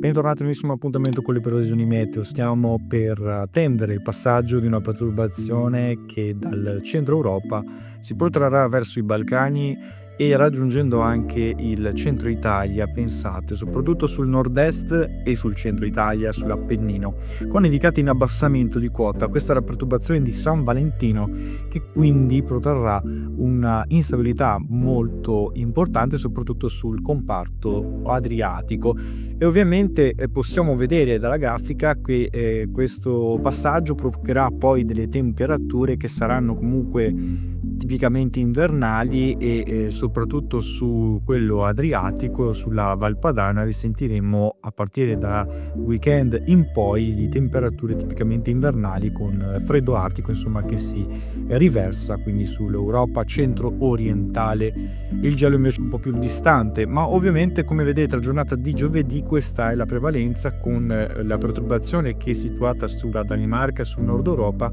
Bentornati al nuovissimo appuntamento con le previsioni meteo. Stiamo per attendere il passaggio di una perturbazione che dal centro Europa si protrarrà verso i Balcani e raggiungendo anche il centro Italia, pensate, soprattutto sul nord-est e sul centro Italia, sull'Appennino, con indicati in abbassamento di quota. Questa è la perturbazione di San Valentino, che quindi protrarrà una instabilità molto importante, soprattutto sul comparto adriatico. E ovviamente possiamo vedere dalla grafica che questo passaggio provocherà poi delle temperature che saranno comunque tipicamente invernali e soprattutto su quello adriatico, sulla Valpadana, risentiremo a partire da weekend in poi di temperature tipicamente invernali con freddo artico, insomma, che si riversa quindi sull'Europa centro-orientale. Il gelo invece è un po' più distante, ma ovviamente, come vedete, la giornata di giovedì questa è la prevalenza, con la perturbazione che è situata sulla Danimarca, sul nord Europa.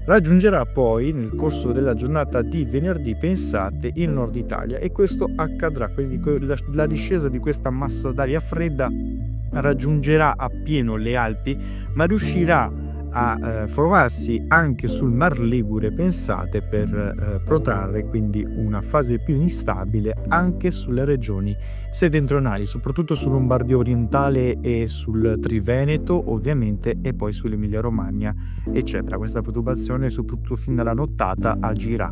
Raggiungerà poi nel corso della giornata di venerdì, pensate, il nord Italia, e questo accadrà, quindi la discesa di questa massa d'aria fredda raggiungerà appieno le Alpi, ma riuscirà a formarsi anche sul Mar Ligure, pensate, per protrarre quindi una fase più instabile anche sulle regioni settentrionali, soprattutto su Lombardia orientale e sul Triveneto ovviamente, e poi sull'Emilia Romagna eccetera. Questa perturbazione soprattutto fin dalla nottata agirà,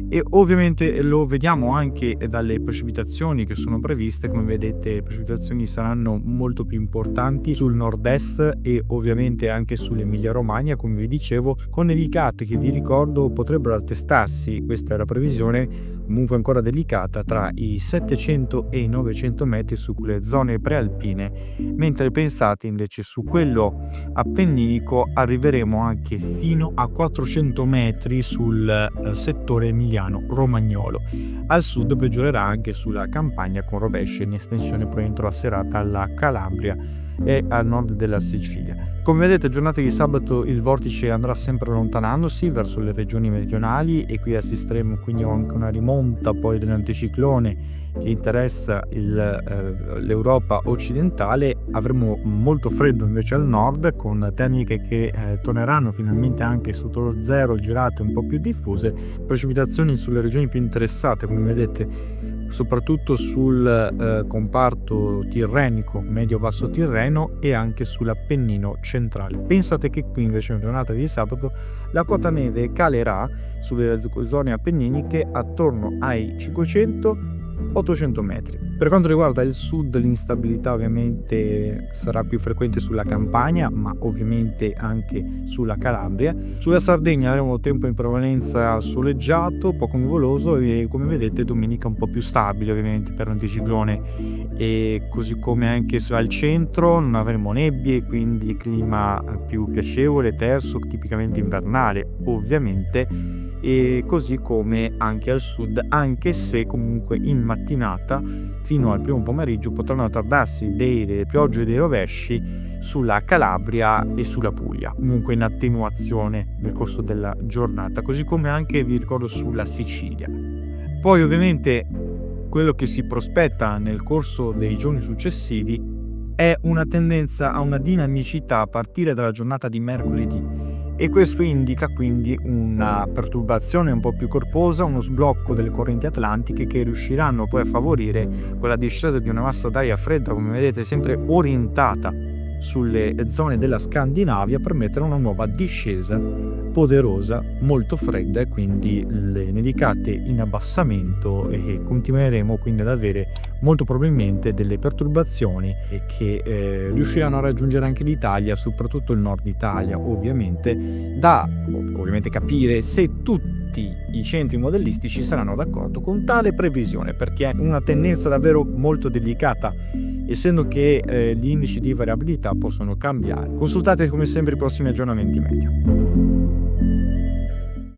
e ovviamente lo vediamo anche dalle precipitazioni che sono previste. Come vedete, le precipitazioni saranno molto più importanti sul nord-est e ovviamente anche sull'Emilia Romagna, come vi dicevo, con nevicate che, vi ricordo, potrebbero attestarsi, questa è la previsione comunque ancora delicata, tra i 700 e i 900 metri su quelle zone prealpine, mentre pensate invece su quello appenninico arriveremo anche fino a 400 metri sul settore emiliano-romagnolo. Al sud peggiorerà anche sulla Campania, con rovesci in estensione poi entro la serata alla Calabria e al nord della Sicilia. Come vedete, giornata di sabato il vortice andrà sempre allontanandosi verso le regioni meridionali, e qui assisteremo quindi anche una rimonta poi dell'anticiclone che interessa l'Europa occidentale. Avremo molto freddo invece al nord, con termiche che torneranno finalmente anche sotto lo zero, girate un po' più diffuse, precipitazioni sulle regioni più interessate, come vedete, soprattutto sul comparto tirrenico, medio-basso Tirreno, e anche sull'Appennino centrale. Pensate che qui invece in giornata di sabato la quota neve calerà sulle zone appenniniche attorno ai 500-800 metri. Per quanto riguarda il sud, l'instabilità ovviamente sarà più frequente sulla Campania, ma ovviamente anche sulla Calabria. Sulla Sardegna avremo tempo in prevalenza soleggiato, poco nuvoloso, e come vedete domenica un po' più stabile ovviamente per l'anticiclone, e così come anche al centro non avremo nebbie, quindi clima più piacevole, terso, tipicamente invernale ovviamente, e così come anche al sud, anche se comunque in mattinata fino al primo pomeriggio potranno attardarsi delle piogge e dei rovesci sulla Calabria e sulla Puglia, comunque in attenuazione nel corso della giornata, così come anche, vi ricordo, sulla Sicilia. Poi ovviamente quello che si prospetta nel corso dei giorni successivi è una tendenza a una dinamicità a partire dalla giornata di mercoledì, e questo indica quindi una perturbazione un po' più corposa, uno sblocco delle correnti atlantiche che riusciranno poi a favorire quella discesa di una massa d'aria fredda, come vedete sempre orientata sulle zone della Scandinavia, per mettere una nuova discesa poderosa, molto fredda, e quindi le nevicate in abbassamento, e continueremo quindi ad avere molto probabilmente delle perturbazioni che riusciranno a raggiungere anche l'Italia, soprattutto il nord Italia ovviamente, da ovviamente capire se tutti i centri modellistici saranno d'accordo con tale previsione, perché è una tendenza davvero molto delicata, essendo che gli indici di variabilità possono cambiare. Consultate come sempre i prossimi aggiornamenti meteo.